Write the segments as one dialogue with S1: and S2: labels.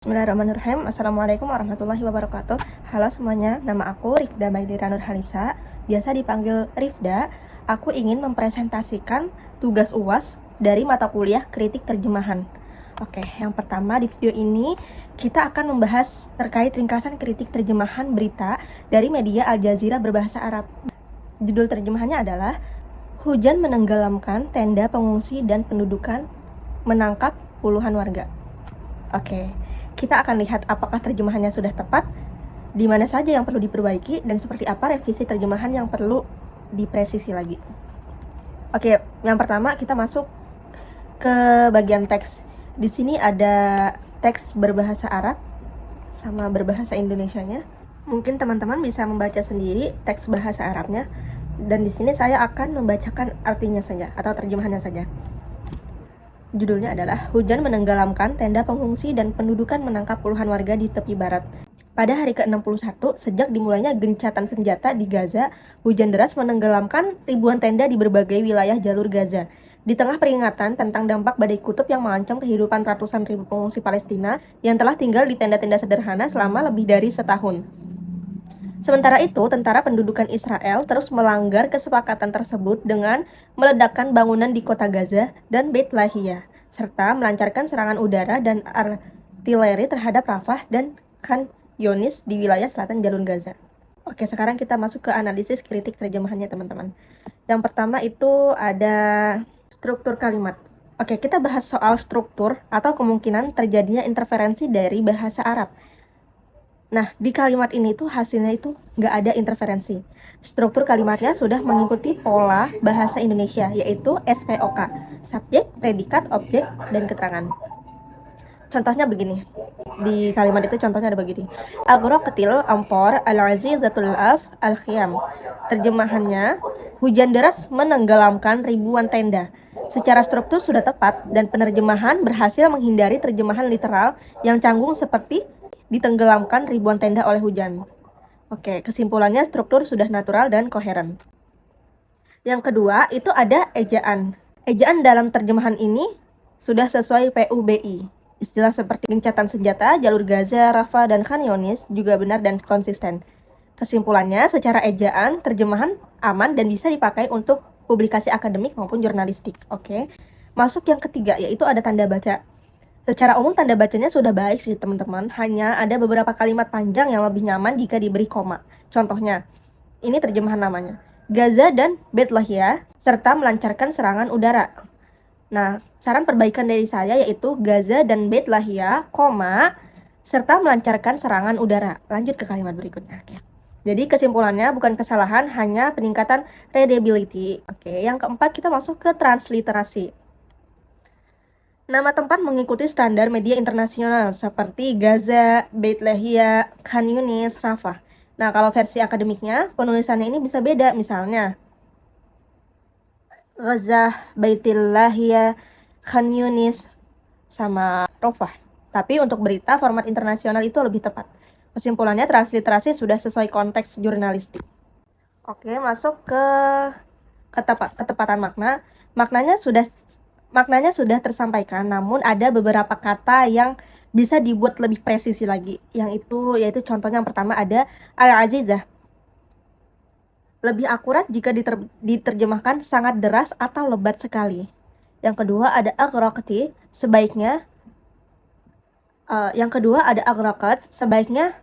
S1: Bismillahirrahmanirrahim. Assalamualaikum warahmatullahi wabarakatuh. Halo semuanya, nama aku Rifda Maidira Nurhalisa, biasa dipanggil Rifda. Aku ingin mempresentasikan tugas UAS dari mata kuliah kritik terjemahan. Oke, yang pertama di video ini kita akan membahas terkait ringkasan kritik terjemahan berita dari media Al Jazeera berbahasa Arab. Judul terjemahannya adalah Hujan menenggelamkan tenda pengungsi dan pendudukan menangkap puluhan warga. Oke, kita akan lihat apakah terjemahannya sudah tepat, di mana saja yang perlu diperbaiki, dan seperti apa revisi terjemahan yang perlu dipresisi lagi. Oke, yang pertama kita masuk ke bagian teks. Di sini ada teks berbahasa Arab sama berbahasa Indonesianya. Mungkin teman-teman bisa membaca sendiri teks bahasa Arabnya, dan di sini saya akan membacakan artinya saja atau terjemahannya saja. Judulnya adalah Hujan menenggelamkan tenda pengungsi dan pendudukan menangkap puluhan warga di tepi barat. Pada hari ke-61, sejak dimulainya gencatan senjata di Gaza, hujan deras menenggelamkan ribuan tenda di berbagai wilayah jalur Gaza. Di tengah peringatan tentang dampak badai kutub yang mengancam kehidupan ratusan ribu pengungsi Palestina yang telah tinggal di tenda-tenda sederhana selama lebih dari setahun. Sementara itu, tentara pendudukan Israel terus melanggar kesepakatan tersebut dengan meledakkan bangunan di kota Gaza dan Beit Lahia, serta melancarkan serangan udara dan artileri terhadap Rafah dan Khan Younis di wilayah selatan jalur Gaza. Oke, sekarang kita masuk ke analisis kritik terjemahannya, teman-teman. Yang pertama itu ada struktur kalimat. Oke, kita bahas soal struktur atau kemungkinan terjadinya interferensi dari bahasa Arab. Nah, di kalimat ini tuh hasilnya itu nggak ada interferensi. Struktur kalimatnya sudah mengikuti pola bahasa Indonesia, yaitu SPOK, subjek, predikat, objek, dan keterangan. Contohnya begini, di kalimat itu contohnya ada begini. Agroketil ampor al-azizatul af al-khiyam. Terjemahannya, hujan deras menenggelamkan ribuan tenda. Secara struktur sudah tepat, dan penerjemahan berhasil menghindari terjemahan literal yang canggung seperti ditenggelamkan ribuan tenda oleh hujan. Oke, kesimpulannya struktur sudah natural dan koheren. Yang kedua, itu ada ejaan. Ejaan dalam terjemahan ini sudah sesuai PUBI. Istilah seperti gencatan senjata, jalur Gaza, Rafah, dan Khan Younis juga benar dan konsisten. Kesimpulannya, secara ejaan, terjemahan aman dan bisa dipakai untuk publikasi akademik maupun jurnalistik. Oke, masuk yang ketiga, yaitu ada tanda baca. Secara umum tanda bacanya sudah baik sih teman-teman, hanya ada beberapa kalimat panjang yang lebih nyaman jika diberi koma. Contohnya, ini terjemahan namanya, Gaza dan Beit Lahia, serta melancarkan serangan udara. Nah, saran perbaikan dari saya yaitu Gaza dan Beit Lahia, koma, serta melancarkan serangan udara. Lanjut ke kalimat berikutnya. Oke. Jadi kesimpulannya bukan kesalahan, hanya peningkatan readability. Oke, yang keempat kita masuk ke transliterasi. Nama tempat mengikuti standar media internasional seperti Gaza, Beit Lahia, Khan Younis, Rafah. Nah, kalau versi akademiknya, penulisannya ini bisa beda. Misalnya, Gaza, Beit Lahia, Khan Younis, sama Rafah. Tapi untuk berita, format internasional itu lebih tepat. Kesimpulannya, transliterasi sudah sesuai konteks jurnalistik. Oke, masuk ke ketepatan makna. Maknanya sudah tersampaikan, namun ada beberapa kata yang bisa dibuat lebih presisi lagi. Yaitu contohnya yang pertama ada al-azizah. Lebih akurat jika diterjemahkan sangat deras atau lebat sekali. Yang kedua ada agraqati, sebaiknya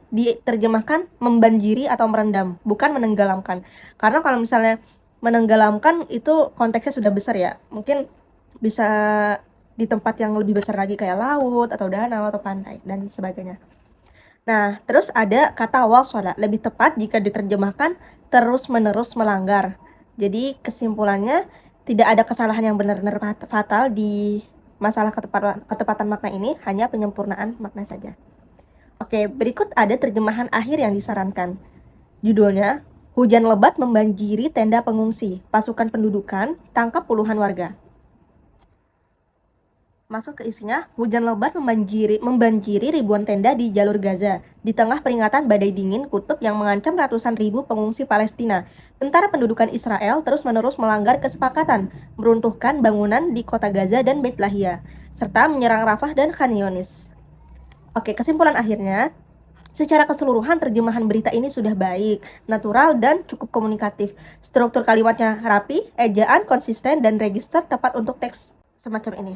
S1: diterjemahkan membanjiri atau merendam, bukan menenggelamkan. Karena kalau misalnya menenggelamkan itu konteksnya sudah besar ya. Mungkin bisa di tempat yang lebih besar lagi kayak laut atau danau atau pantai dan sebagainya. Nah, terus ada kata wasala, lebih tepat jika diterjemahkan terus-menerus melanggar. Jadi kesimpulannya tidak ada kesalahan yang benar-benar fatal di masalah ketepatan makna ini, hanya penyempurnaan makna saja. Oke, berikut ada terjemahan akhir yang disarankan. Judulnya, Hujan lebat membanjiri tenda pengungsi, pasukan pendudukan tangkap puluhan warga. Masuk ke isinya, hujan lebat membanjiri ribuan tenda di jalur Gaza, di tengah peringatan badai dingin kutub yang mengancam ratusan ribu pengungsi Palestina. Tentara pendudukan Israel terus-menerus melanggar kesepakatan, meruntuhkan bangunan di kota Gaza dan Beit Lahia, serta menyerang Rafah dan Khan Younis. Oke, kesimpulan akhirnya, secara keseluruhan terjemahan berita ini sudah baik, natural, dan cukup komunikatif. Struktur kalimatnya rapi, ejaan konsisten, dan register tepat untuk teks semacam ini.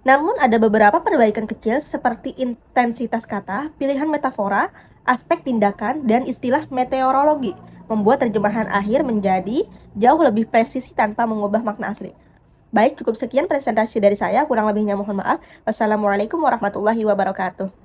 S1: Namun ada beberapa perbaikan kecil seperti intensitas kata, pilihan metafora, aspek tindakan, dan istilah meteorologi, membuat terjemahan akhir menjadi jauh lebih presisi tanpa mengubah makna asli. Baik, cukup sekian presentasi dari saya, kurang lebihnya mohon maaf. Wassalamualaikum warahmatullahi wabarakatuh.